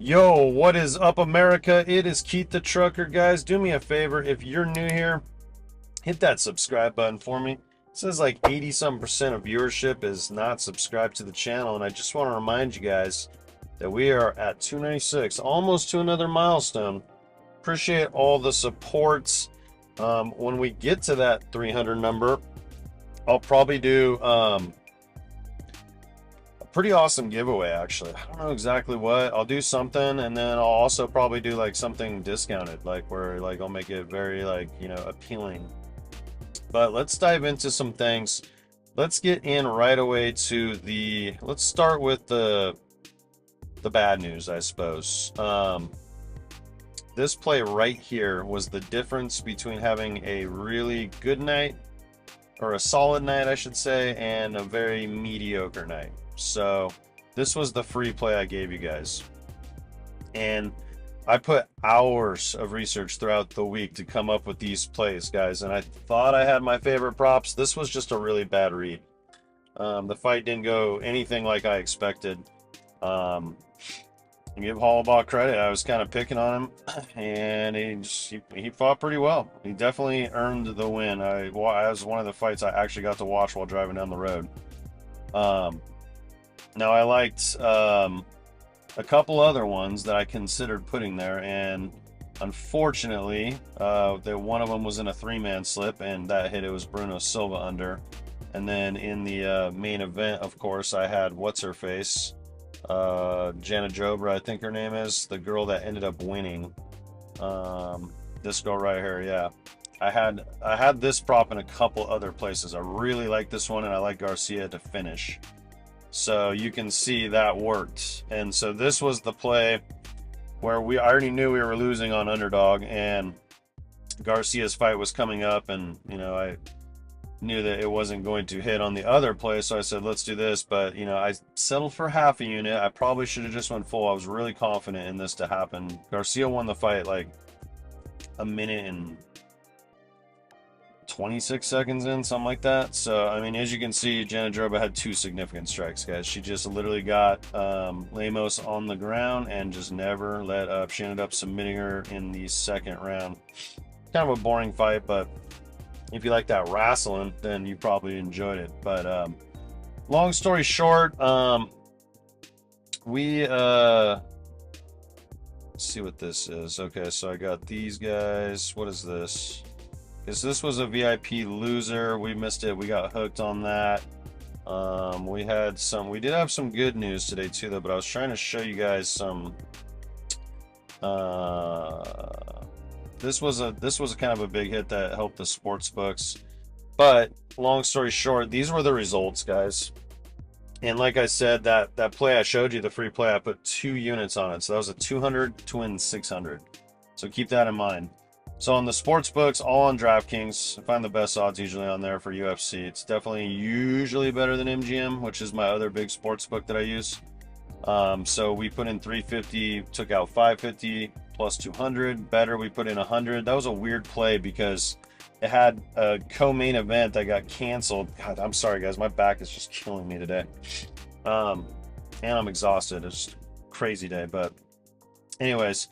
Yo, what is up, America? It is Keith the Trucker. Guys, do me a favor. If you're new here, hit that subscribe button for me. It says like 80-some% of viewership is not subscribed to the channel, and I just want to remind you guys that we are at 296, almost to another milestone. Appreciate all the supports. When we get to that 300 number, I'll probably do pretty awesome giveaway. Actually, I don't know exactly what I'll do, something, and then I'll also probably do like something discounted, like where like I'll make it very like, you know, appealing. But let's dive into some things. Let's get in right away to let's start with the bad news, I suppose. This play right here was the difference between having a really good night, or a solid night I should say, and a very mediocre night. So this was the free play I gave you guys, and I put hours of research throughout the week to come up with these plays, guys, and I thought I had my favorite props. This was just a really bad read. The fight didn't go anything like I expected. Give Hollabaugh credit, I was kind of picking on him, and he fought pretty well. He definitely earned the win. That was one of the fights I actually got to watch while driving down the road. Now I liked a couple other ones that I considered putting there, and unfortunately, one of them was in a three-man slip, and that hit. It was Bruno Silva under. And then in the main event, of course, I had what's-her-face, Jana Jobra, I think her name is, the girl that ended up winning. This girl right here, yeah. I had this prop in a couple other places. I really like this one, and I like Garcia to finish. So you can see that worked. And so this was the play where I already knew we were losing on underdog, and Garcia's fight was coming up, and you know, I knew that it wasn't going to hit on the other play, so I said let's do this. But you know, I settled for half a unit. I probably should have just went full. I was really confident in this to happen. Garcia won the fight like a minute and 26 seconds in, something like that. So I mean, as you can see, Jana Jobra had two significant strikes, guys. She just literally got Lemos on the ground and just never let up. She ended up submitting her in the second round. Kind of a boring fight, but if you like that wrestling, then you probably enjoyed it. But long story short, let's see what this is. Okay, so I got these guys. What is this? Because this was a VIP loser. We missed it. We got hooked on that. We did have some good news today too, though. But I was trying to show you guys some. This was kind of a big hit that helped the sports books. But long story short, these were the results, guys. And like I said, that play I showed you, the free play, I put 2 units on it. So that was a 200 to win 600. So keep that in mind. So on the sports books, all on DraftKings, I find the best odds usually on there for UFC. It's definitely usually better than MGM, which is my other big sports book that I use. So we put in 350, took out 550 plus 200. Better, we put in 100. That was a weird play because it had a co-main event that got canceled. God, I'm sorry guys, my back is just killing me today. And I'm exhausted. It's just a crazy day. But anyways,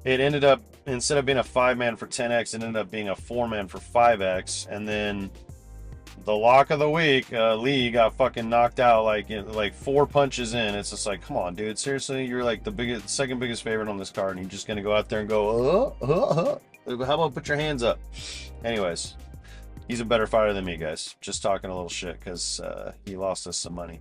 it ended up, instead of being a 5-man for 10x, it ended up being a 4-man for 5x. And then the lock of the week, Lee got fucking knocked out like 4 punches in. It's just like, come on, dude, seriously, you're like the second biggest favorite on this card, and you're just gonna go out there and go, how about put your hands up? Anyways, he's a better fighter than me, guys. Just talking a little shit because he lost us some money.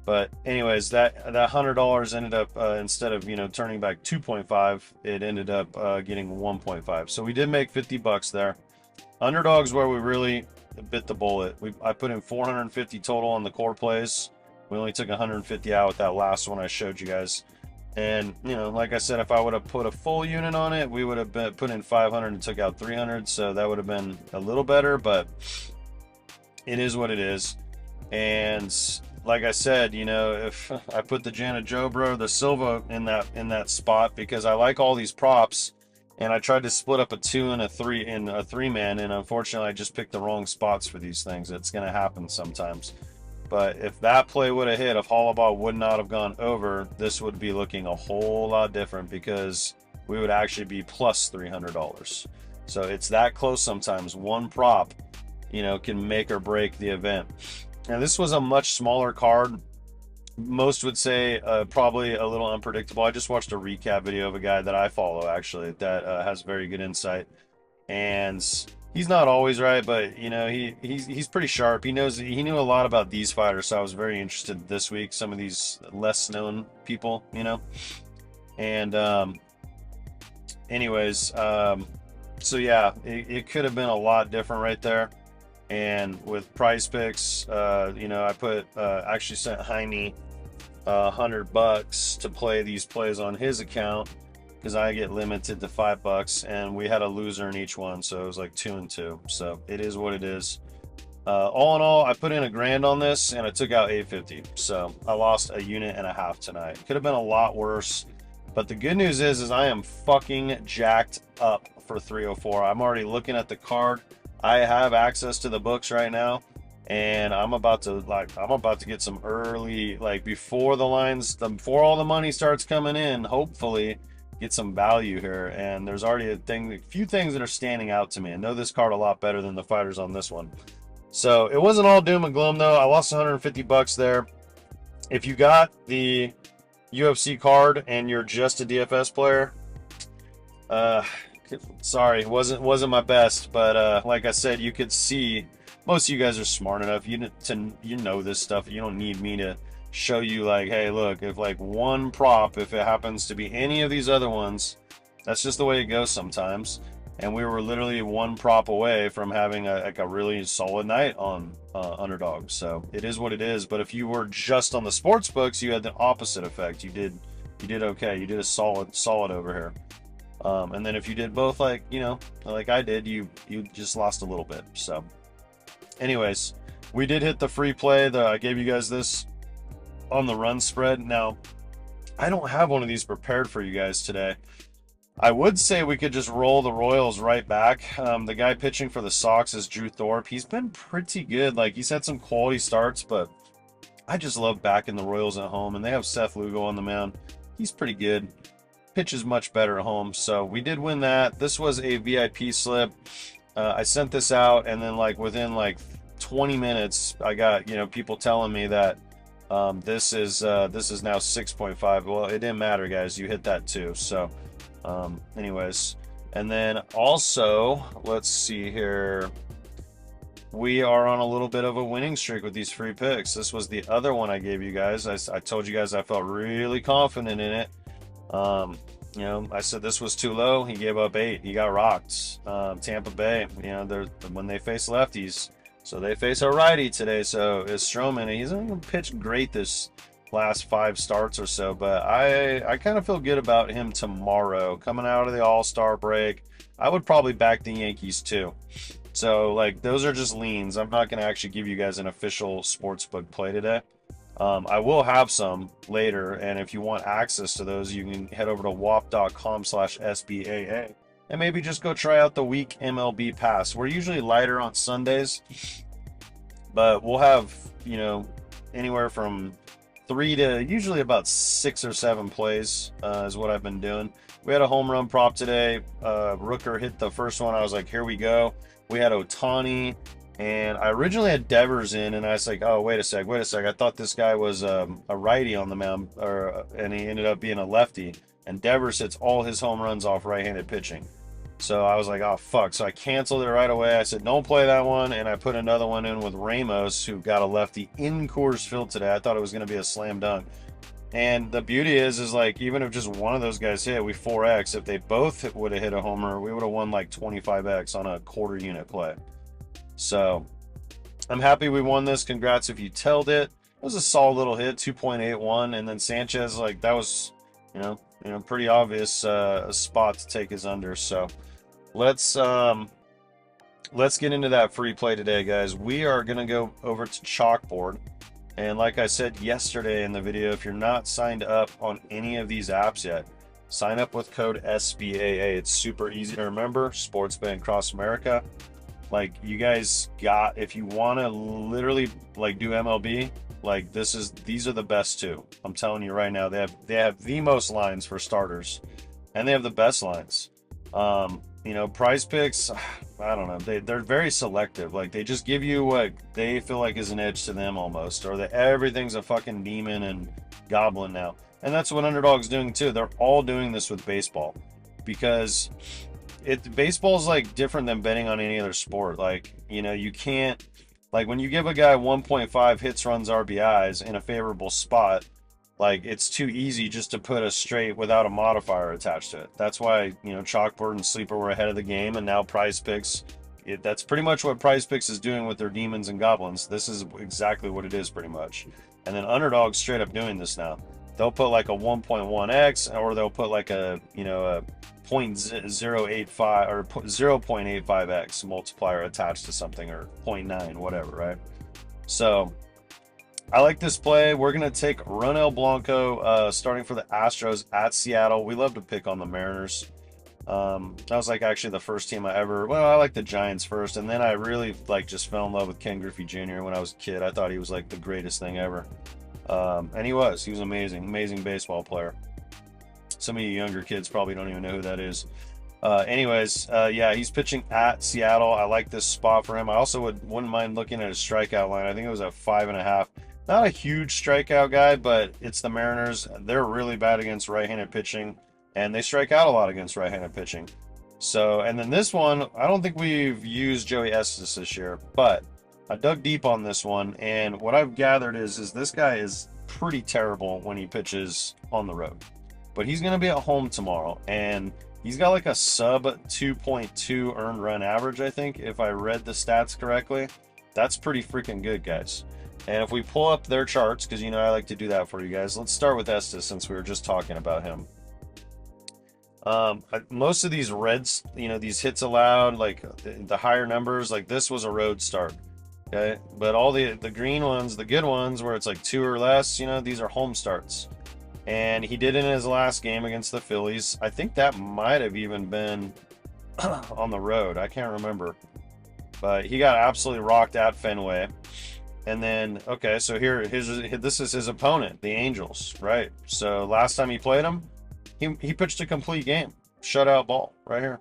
But anyways, that $100 ended up, instead of, you know, turning back 2.5, it ended up getting 1.5. So we did make 50 bucks there. Underdogs where we really bit the bullet. I put in 450 total on the core plays. We only took 150 out with that last one I showed you guys. And you know, like I said, if I would have put a full unit on it, we would have put in 500 and took out 300. So that would have been a little better, but it is what it is. And like I said, you know, if I put the Jana Jobra, the Silva in that spot, because I like all these props, and I tried to split up a 2 and a 3 in a 3-man, and unfortunately I just picked the wrong spots for these things. It's going to happen sometimes. But if that play would have hit, if Hollaball would not have gone over, this would be looking a whole lot different because we would actually be plus $300. So it's that close sometimes. One prop, you know, can make or break the event. And this was a much smaller card. Most would say probably a little unpredictable. I just watched a recap video of a guy that I follow, actually, that has very good insight. And he's not always right, but you know, he's pretty sharp. He knew a lot about these fighters, so I was very interested this week. Some of these less known people, you know. And anyways, so yeah, it could have been a lot different right there. And with Prizepicks, you know, I put actually sent Jaime $100 to play these plays on his account, because I get limited to $5, and we had a loser in each one, so it was like 2 and 2. So it is what it is. All in all, I put in $1,000 on this, and I took out $850. So I lost 1.5 units tonight. Could have been a lot worse, but the good news is I am fucking jacked up for 304. I'm already looking at the card. I have access to the books right now, and I'm about to get some early, like before the lines, before all the money starts coming in, hopefully get some value here. And there's already a few things that are standing out to me. I know this card a lot better than the fighters on this one. So it wasn't all doom and gloom though. I lost $150 there. If you got the UFC card and you're just a DFS player, sorry, wasn't my best, but like I said, you could see most of you guys are smart enough you know this stuff. You don't need me to show you, like, hey, look, if like one prop, if it happens to be any of these other ones, that's just the way it goes sometimes. And we were literally one prop away from having a really solid night on Underdog. So it is what it is. But if you were just on the sports books, you had the opposite effect. You did okay. You did a solid over here. And then if you did both, like, you know, like I did, you just lost a little bit. So anyways, we did hit the free play. I gave you guys this on the run spread. Now, I don't have one of these prepared for you guys today. I would say we could just roll the Royals right back. The guy pitching for the Sox is Drew Thorpe. He's been pretty good. Like, he's had some quality starts, but I just love backing the Royals at home. And they have Seth Lugo on the mound. He's pretty good. Pitches much better at home. So we did win that. This was a VIP slip. I sent this out, and then like within like 20 minutes, I got, you know, people telling me that this is now 6.5. Well, it didn't matter, guys. You hit that too. So anyways, and then also, let's see here. We are on a little bit of a winning streak with these free picks. This was the other one I gave you guys. I told you guys I felt really confident in it. You know, I said this was too low. He gave up 8. He got rocked. Tampa Bay, you know, when they face lefties, so they face a righty today. So is Stroman, and he's not going to pitch great this last 5 starts or so, but I kind of feel good about him tomorrow coming out of the All-Star break. I would probably back the Yankees too. So like, those are just leans. I'm not going to actually give you guys an official sportsbook play today. I will have some later, and if you want access to those, you can head over to wap.com/SBAA and maybe just go try out the week MLB pass. We're usually lighter on Sundays, but we'll have, you know, anywhere from 3 to usually about 6 or 7 plays is what I've been doing. We had a home run prop today. Rooker hit the first one. I was like, here we go. We had Ohtani. And I originally had Devers in, and I was like, oh, wait a sec. I thought this guy was a righty on the mound, and he ended up being a lefty. And Devers hits all his home runs off right-handed pitching. So I was like, oh, fuck. So I canceled it right away. I said, don't play that one. And I put another one in with Ramos, who got a lefty in Coors Field today. I thought it was going to be a slam dunk. And the beauty is like, even if just one of those guys hit, we 4X. If they both would have hit a homer, we would have won like 25X on a quarter unit play. So I'm happy we won this. Congrats if you tailed it. It was a solid little hit, 2.81, and then Sanchez, like, that was, you know, pretty obvious a spot to take his under. So let's get into that free play today, guys. We are gonna go over to Chalkboard, and like I said yesterday in the video, if you're not signed up on any of these apps yet, sign up with code SBAA. It's super easy to remember. Sports Bet Cross America. Like, you guys got, if you want to literally like do MLB, like these are the best two. I'm telling you right now, they have the most lines for starters, and they have the best lines. You know, Prize Picks, I don't know, they're very selective. Like, they just give you what they feel like is an edge to them almost, or that everything's a fucking demon and goblin now. And that's what Underdog's doing too. They're all doing this with baseball, because baseball's like different than betting on any other sport. Like, you know, you can't, like, when you give a guy 1.5 hits, runs, RBIs in a favorable spot, like, it's too easy just to put a straight without a modifier attached to it. That's why, you know, Chalkboard and Sleeper were ahead of the game, and now Prize Picks, that's pretty much what Prize Picks is doing with their demons and goblins. This is exactly what it is, pretty much. And then Underdog's straight up doing this now. They'll put like a 1.1x, or they'll put like a, you know, a 0.085 or 0.85x multiplier attached to something, or 0.9, whatever, right? So I like this play. We're going to take Ronel Blanco starting for the Astros at Seattle. We love to pick on the Mariners. That was like actually the first team I like the Giants first, and then I really like just fell in love with Ken Griffey Jr. when I was a kid. I thought he was like the greatest thing ever. And he was amazing baseball player. Some of you younger kids probably don't even know who that is. Yeah, he's pitching at Seattle. I like this spot for him. I also wouldn't mind looking at his strikeout line. I think it was at 5.5. Not a huge strikeout guy, but it's the Mariners. They're really bad against right-handed pitching, and they strike out a lot against right-handed pitching. So, and then this one, I don't think we've used Joey Estes this year, but I dug deep on this one, and what I've gathered is this guy is pretty terrible when he pitches on the road. But he's going to be at home tomorrow, and he's got like a sub 2.2 earned run average, I think, if I read the stats correctly. That's pretty freaking good, guys. And if we pull up their charts, because, you know, I like to do that for you guys. Let's start with Estes, since we were just talking about him. Most of these reds, you know, these hits allowed, like the higher numbers, like this was a road start. Okay, but all the green ones, the good ones, where it's like 2 or less, you know, these are home starts. And he did it in his last game against the Phillies. I think that might have even been on the road. I can't remember. But he got absolutely rocked at Fenway. And then, okay, so this is his opponent, the Angels, right? So last time he played him, he pitched a complete game. Shutout ball right here.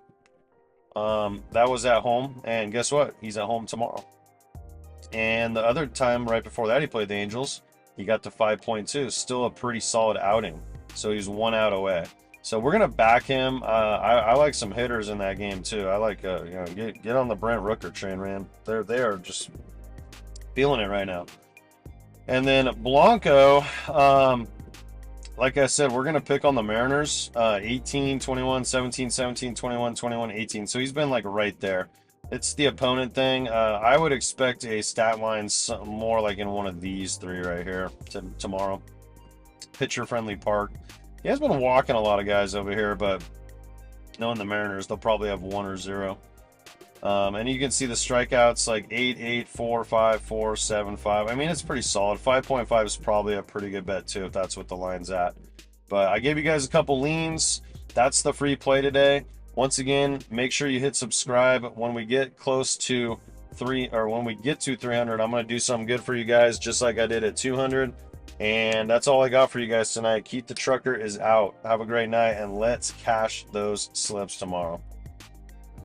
That was at home. And guess what? He's at home tomorrow. And the other time right before that he played the Angels, he got to 5.2. Still a pretty solid outing. So he's 1 out away. So we're gonna back him. I like some hitters in that game too. I like you know, get on the Brent Rooker train, man. They are just feeling it right now. And then Blanco, like I said, we're gonna pick on the Mariners. 18, 21, 17, 17, 21, 21, 18. So he's been like right there. It's the opponent thing. I would expect a stat line more like in one of these three right here tomorrow. Pitcher-friendly park. He has been walking a lot of guys over here, but knowing the Mariners, they'll probably have 1 or 0. And you can see the strikeouts like 8, 8, 4, 5, 4, 7, 5. I mean, it's pretty solid. 5.5 is probably a pretty good bet too, if that's what the line's at. But I gave you guys a couple leans. That's the free play today. Once again, make sure you hit subscribe. When we get close to when we get to 300, I'm going to do something good for you guys, just like I did at 200. And that's all I got for you guys tonight. Keith the Trucker is out. Have a great night, and let's cash those slips tomorrow.